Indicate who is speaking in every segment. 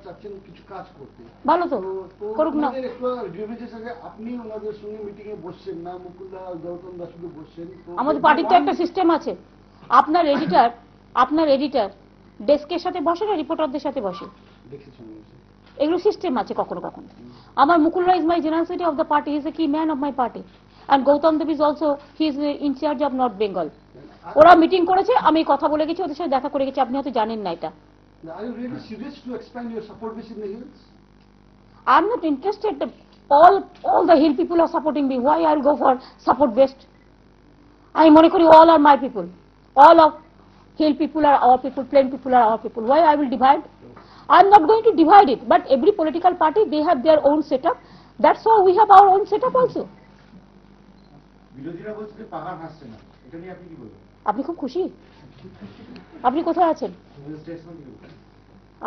Speaker 1: চাচ্ছেন কিছু কাজ করতে,
Speaker 2: ভালো তো করুক না।
Speaker 1: আপনি ওনাদের সঙ্গে মিটিং এ বসছেন না, মুকুলদা গৌতম দা শুধু বসছেন।
Speaker 2: আমাদের পার্টির তো একটা সিস্টেম আছে, আপনার এডিটর ডেস্কের সাথে বসে না রিপোর্টারদের সাথে বসে, এগুলো সিস্টেম আছে কখনো কখনো। আমার মুকুলরা is my general secretary of the party, is a key man of my party, and Gautam Deb is also he is in charge of north Bengal. ওরা মিটিং করেছে, আমি কথা বলে গেছি, ওদের সাথে দেখা করে গেছি, আপনি হয়তো জানেন না এটা।
Speaker 1: Are you really serious to expand your support base in the hills?
Speaker 2: I'm not interested. All the hill people are supporting me. Why I'll go for support base? I mone kori all are my people. All of hill people are our people, plain people are our people. Why I will divide? I'm not going to divide it. But every political party, they have their own setup. That's why we have our own setup also.
Speaker 1: বিরোধীরা বলছে যে পাহাড় হাসছে না, এটা নিয়ে আপনি কি বলবেন?
Speaker 2: আপনি খুব খুশি? আপনি কোথায় আছেন?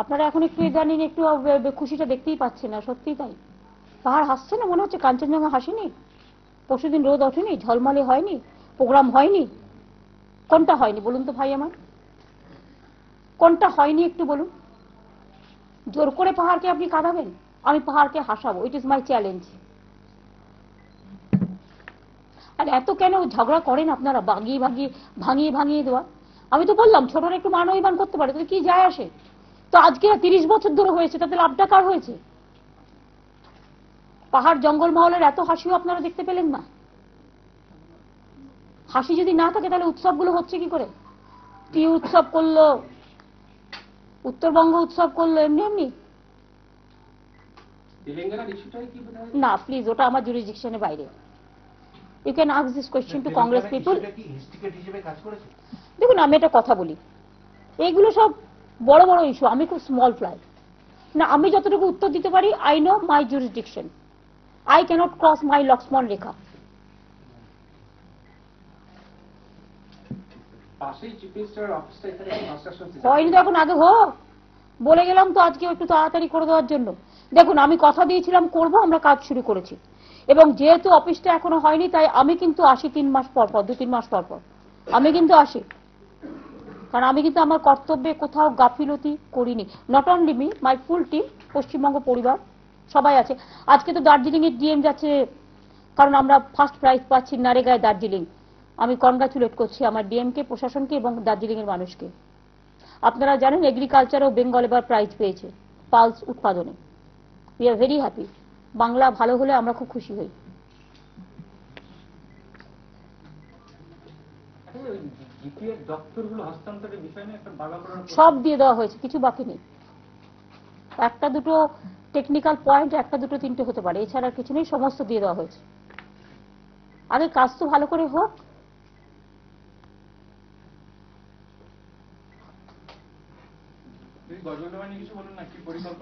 Speaker 2: আপনারা এখন একটু জানেন, একটু খুশিটা দেখতেই পাচ্ছেন না, সত্যি তাই। পাহাড় হাসছে না, মনে হচ্ছে কাঞ্চনজঙ্ঘা হাসেনি, পরশুদিন রোদ ওঠেনি, ঝলমলে হয়নি, প্রোগ্রাম হয়নি। কোনটা হয়নি বলুন তো ভাই আমার, কোনটা হয়নি একটু বলুন। জোর করে পাহাড়কে আপনি কাঁদাবেন, আমি পাহাড়কে হাসাবো, ইট ইজ মাই চ্যালেঞ্জ। আর এত কেন ঝগড়া করেন আপনারা, ভাঙিয়ে ভাঙিয়ে দেওয়া। আমি তো বললাম ছোটরা একটু মান অভিমান করতে পারে, তাহলে কি যায় আসে? তো আজকে 30 বছর ধরে হয়েছে, তাতে লাভটা কার হয়েছে? পাহাড় জঙ্গল মহলের এত হাসিও আপনারা দেখতে পেলেন না। হাসি যদি না থাকে তাহলে উৎসবগুলো হচ্ছে কি করে? কি উৎসব করলো, উত্তরবঙ্গ উৎসব করলো এমনি এমনি না। প্লিজ, ওটা আমার জুরিসডিকশনের বাইরে। You can ask this question to Congress people. দেখুন, আমি একটা কথা বলি, এইগুলো সব বড় বড় ইস্যু, আমি খুব স্মল ফ্লাই না। আমি যতটুকু উত্তর দিতে পারি, I know my jurisdiction, I cannot cross my Lakshman rekha. হয়নি তো এখন, আগে হোক। বলে গেলাম তো আজকে একটু তাড়াতাড়ি করে দেওয়ার জন্য। দেখুন, আমি কথা দিয়েছিলাম করব, আমরা কাজ শুরু করেছি, এবং যেহেতু অফিসটা এখনো হয়নি, তাই আমি কিন্তু আসি 3 মাস পর পর, 2-3 মাস পর পর আমি কিন্তু আসি, কারণ আমি কিন্তু আমার কর্তব্যে কোথাও গাফিলতি করিনি। Not only me, my full team, Paschimbanga পরিবার সবাই আছে। আজকে তো দার্জিলিং এর ডিএম যাচ্ছে, কারণ আমরা ফার্স্ট প্রাইজ পাচ্ছি নারেগায় দার্জিলিং। আমি কনগ্রাচুলেট করছি আমার ডিএমকে, প্রশাসনকে এবং দার্জিলিং এর মানুষকে। আপনারা জানেন এগ্রিকালচারও বেঙ্গল এবার প্রাইজ পেয়েছে পালস উৎপাদনে। We are very happy. Bangla ভালো হলে আমরা খুব খুশি হই। সব দিয়ে দেওয়া হয়েছে, কিছু বাকি নেই। একটা দুটো টেকনিক্যাল পয়েন্ট, একটা দুটো তিনটে হতে পারে, এছাড়া কিছু নেই, সমস্ত দিয়ে দেওয়া হয়েছে। আগে কাজ তো ভালো করে হোক।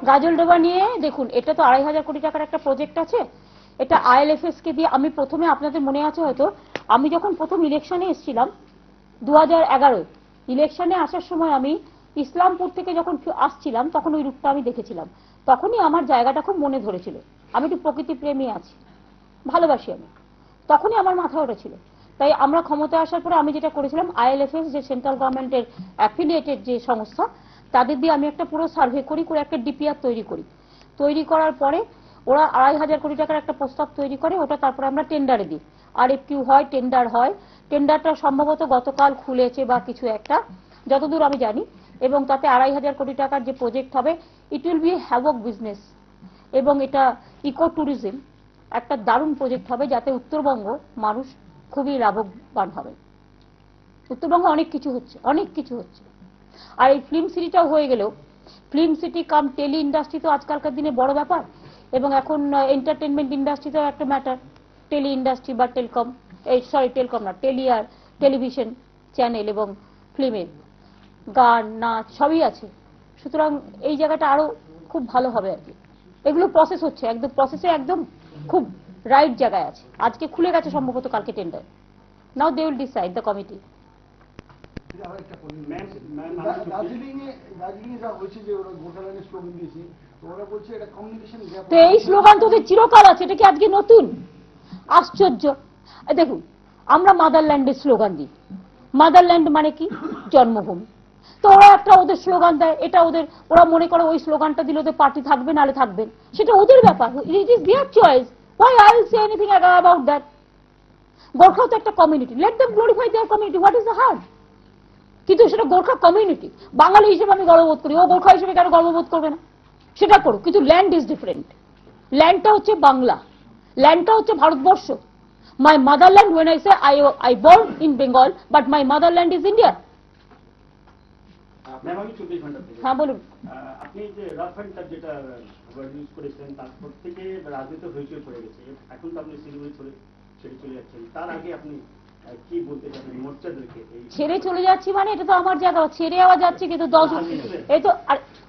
Speaker 2: গাজলডোবা নিয়ে দেখুন, এটা তো 2500 কোটি টাকার একটা প্রজেক্ট আছে। এটা আইএলএফএস কে দিয়ে, আমি প্রথমে, আপনাদের মনে আছে হয়তো, আমি যখন প্রথম ইলেকশনে এসেছিলাম 2011 ইলেকশনে আসার সময়, আমি ইসলামপুর থেকে যখন আসছিলাম, তখন ওই রুটটা আমি দেখেছিলাম। তখনই আমার জায়গাটা খুব মনে ধরেছিল। আমি একটু প্রকৃতি প্রেমী আছি, ভালোবাসি আমি, তখনই আমার মাথা উঠেছিল। তাই আমরা ক্ষমতায় আসার পরে আমি যেটা করেছিলাম, আইএলএফএস যে সেন্ট্রাল গভর্নমেন্টের অ্যাফিলিয়েটেড যে সংস্থা, তাদের দিয়ে আমি একটা পুরো সার্ভে করি, করে একটা ডিপিআর তৈরি করি। তৈরি করার পরে ওরা 2500 কোটি টাকার একটা প্রস্তাব তৈরি করে, ওটা তারপরে আমরা টেন্ডারে দিই। আরএফকিউ হয়, টেন্ডার হয়। টেন্ডারটা সম্ভবত গতকাল খুলেছে বা কিছু একটা, যতদূর আমি জানি। এবং তাতে 2500 কোটি টাকার যে প্রজেক্ট হবে, it will be havoc business, এবং এটা ইকো ট্যুরিজম একটা দারুণ প্রজেক্ট হবে, যাতে উত্তরবঙ্গ মানুষ খুবই লাভবান হবে। উত্তরবঙ্গে অনেক কিছু হচ্ছে, অনেক কিছু হচ্ছে। আর এই ফিল্ম সিটিটাও হয়ে গেলেও, ফিল্ম সিটি কাম টেলি ইন্ডাস্ট্রি তো আজকালকার দিনে বড় ব্যাপার, এবং এখন এন্টারটেনমেন্ট ইন্ডাস্ট্রিতেও একটা ম্যাটার। টেলি ইন্ডাস্ট্রি বা টেলকম, টেলকম না, টেলিভিশন চ্যানেল এবং ফিল্মের গান নাচ সবই আছে। সুতরাং এই জায়গাটা আরো খুব ভালো হবে আর কি। এগুলো প্রসেস হচ্ছে, একদম প্রসেসে একদম খুব রাইট জায়গায় আছে। আজকে খুলে গেছে সম্ভবত, কালকে tender. Now they will decide, the committee. তো এই স্লোগান তো চিরকাল আছে, এটা কি আজকে নতুন? আশ্চর্য। দেখুন, আমরা মাদারল্যান্ডের স্লোগান দিই। মাদারল্যান্ড মানে কি? জন্মভূমি। তো তো ওরা একটা ওদের স্লোগান দেয়, এটা ওদের, ওরা মনে করে ওই স্লোগানটা দিলে ওদের পার্টি থাকবে নাহলে থাকবেন, সেটা ওদের ব্যাপার, it is their choice. Why I will say anything about that? গোর্খাও তো একটা community, let them glorify their community, what is the harm? কিন্তু সেটা গোর্খা কমিউনিটি, বাঙালি হিসেবে আমি গর্ববোধ করি, ও গোর্খা হিসেবে কেন গর্ববোধ করবে না? সেটা করুক, কিন্তু ল্যান্ড ইজ ডিফারেন্ট। ল্যান্ডটা হচ্ছে বাংলা, ল্যান্ডটা হচ্ছে Bharatvarsha. My motherland, when I say I born in Bengal, but my motherland is India.
Speaker 3: Ma'am, আমি 24 ঘন্টা থেকে।
Speaker 2: হ্যাঁ বলুন।
Speaker 3: আপনি যে রাফ অ্যান্ড টাফ যেটা ইউজ করেছিলেন, তারপর থেকে রাজনীতি হইচই পড়ে গেছে। এখন তো আপনি শিলিগুড়ি ছেড়ে চলে যাচ্ছেন, তার আগে আপনি কি বলতে চান মোর্চাদেরকে?
Speaker 2: ছেড়ে চলে যাচ্ছি মানে এটা তো আমার জায়গা, ছেড়ে আবার যাচ্ছি কিন্তু 10, এই তো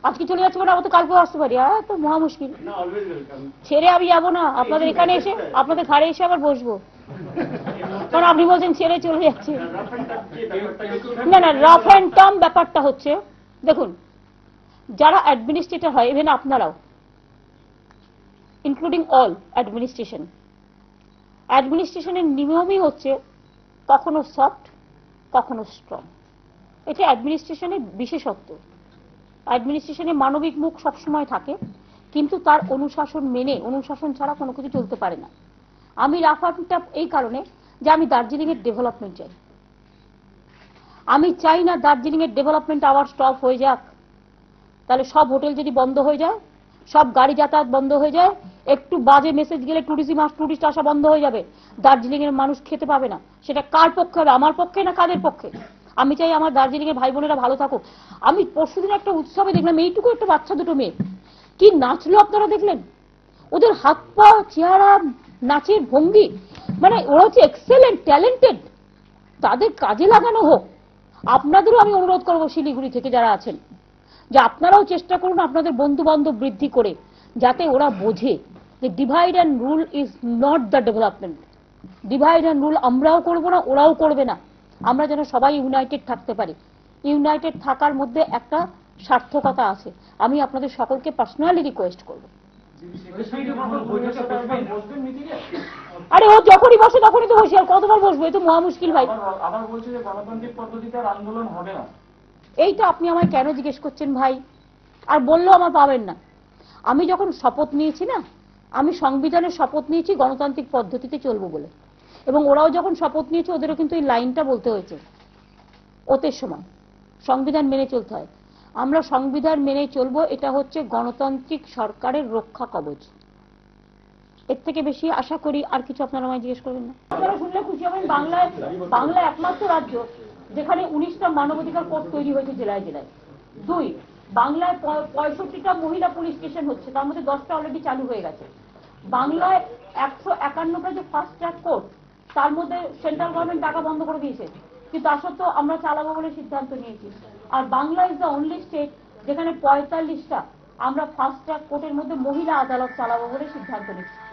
Speaker 2: আজকে চলে যাচ্ছি মানে আবার তো কালকেও আসতে পারি, তো মহা মুশকিল।
Speaker 3: না, অলওয়েজ ওয়েলকাম।
Speaker 2: ছেড়ে আমি যাবো না, আপনাদের এখানে এসে, আপনাদের ঘাড়ে এসে আবার বসবো, কারণ আপনি বলছেন ছেড়ে চলে যাচ্ছে।
Speaker 3: রাফ অ্যান্ড টাফ যে ব্যাপারটা,
Speaker 2: না না, রাফ অ্যান্ড টার্ম ব্যাপারটা হচ্ছে, দেখুন যারা অ্যাডমিনিস্ট্রেটর হয়, ইভেন আপনারাও, ইনক্লুডিং অল অ্যাডমিনিস্ট্রেশনের নিয়মই হচ্ছে কখনো সফট কখনো স্ট্রং। এটা অ্যাডমিনিস্ট্রেশনের বিশেষত্ব। অ্যাডমিনিস্ট্রেশনে মানবিক মুখ সবসময় থাকে, কিন্তু তার অনুশাসন মেনে, অনুশাসন ছাড়া কোনো কিছু চলতে পারে না। আমি রাফ অ্যান্ড টাফ এই কারণে যে আমি দার্জিলিং এর ডেভেলপমেন্ট চাই। আমি চাই না দার্জিলিং এর ডেভেলপমেন্ট আবার স্টপ হয়ে যাক। তাহলে সব হোটেল যদি বন্ধ হয়ে যায়, সব গাড়ি যাতায়াত বন্ধ হয়ে যায়, একটু বাজে মেসেজ গেলে টুরিস্ট আসা বন্ধ হয়ে যাবে, দার্জিলিং এর মানুষ খেতে পাবে না। সেটা কার পক্ষে হবে? আমার পক্ষে না কাদের পক্ষে? আমি চাই আমার দার্জিলিং এর ভাই বোনেরা ভালো থাকুক। আমি পরশুদিন একটা উৎসবে দেখলাম, এইটুকু একটা বাচ্চা দুটো মেয়ে কি নাচলো, আপনারা দেখলেন? ওদের হাত পা, চেহারা, নাচের ভঙ্গি, মানে ওরা হচ্ছে এক্সেলেন্ট, ট্যালেন্টেড। তাদের কাজে লাগানো হোক। আপনাদেরও আমি অনুরোধ করবো শিলিগুড়ি থেকে যারা আছেন, যে আপনারাও চেষ্টা করুন আপনাদের বন্ধু বান্ধব বৃদ্ধি করে, যাতে ওরা বোঝে যে divide and rule is not the development. Divide and rule আমরাও করবো না, ওরাও করবে না। আমরা যেন সবাই ইউনাইটেড থাকতে পারি। ইউনাইটেড থাকার মধ্যে একটা সার্থকতা আছে। আমি আপনাদের সকলকে পার্সোনালি রিকোয়েস্ট করবো, আরে ও যখনই বসে তখনই তো বসি, আর কতবার বসবো? এই তো মহা মুশকিল ভাই।
Speaker 4: আবার বলছে যে গণতান্ত্রিক পদ্ধতিতে আর আন্দোলন হবে না।
Speaker 2: এইটা আপনি আমায় কেন জিজ্ঞেস করছেন ভাই? আর বললেও আমার পাবেন না। আমি যখন শপথ নিয়েছি না, আমি সংবিধানের শপথ নিয়েছি গণতান্ত্রিক পদ্ধতিতে চলবো বলে, এবং ওরাও যখন শপথ নিয়েছে ওদেরও কিন্তু এই লাইনটা বলতে হয়েছে ওতের সময়, সংবিধান মেনে চলতে হয়। আমরা সংবিধান মেনে চলবো, এটা হচ্ছে গণতান্ত্রিক সরকারের রক্ষা কবচ। এর থেকে বেশি আশা করি আর কিছু আপনারা আমায় জিজ্ঞেস করবেন না। আপনারা শুনলে খুশি হবেন, বাংলা একমাত্র রাজ্য যেখানে 19টা মানবাধিকার কোর্ট তৈরি হয়েছে জেলায় জেলায়। 2, বাংলায় 65টা মহিলা পুলিশ স্টেশন হচ্ছে, তার মধ্যে 10টা অলরেডি চালু হয়ে গেছে। বাংলায় 151টা যে ফাস্ট ট্র্যাক কোর্ট, তার মধ্যে সেন্ট্রাল গভর্নমেন্ট টাকা বন্ধ করে দিয়েছে, কিন্তু তা সত্ত্বেও আমরা চালাবো বলে সিদ্ধান্ত নিয়েছি। আর Bangla is the only state যেখানে 45টা আমরা ফাস্ট ট্র্যাক কোর্টের মধ্যে মহিলা আদালত চালাবো বলে সিদ্ধান্ত নিয়েছি।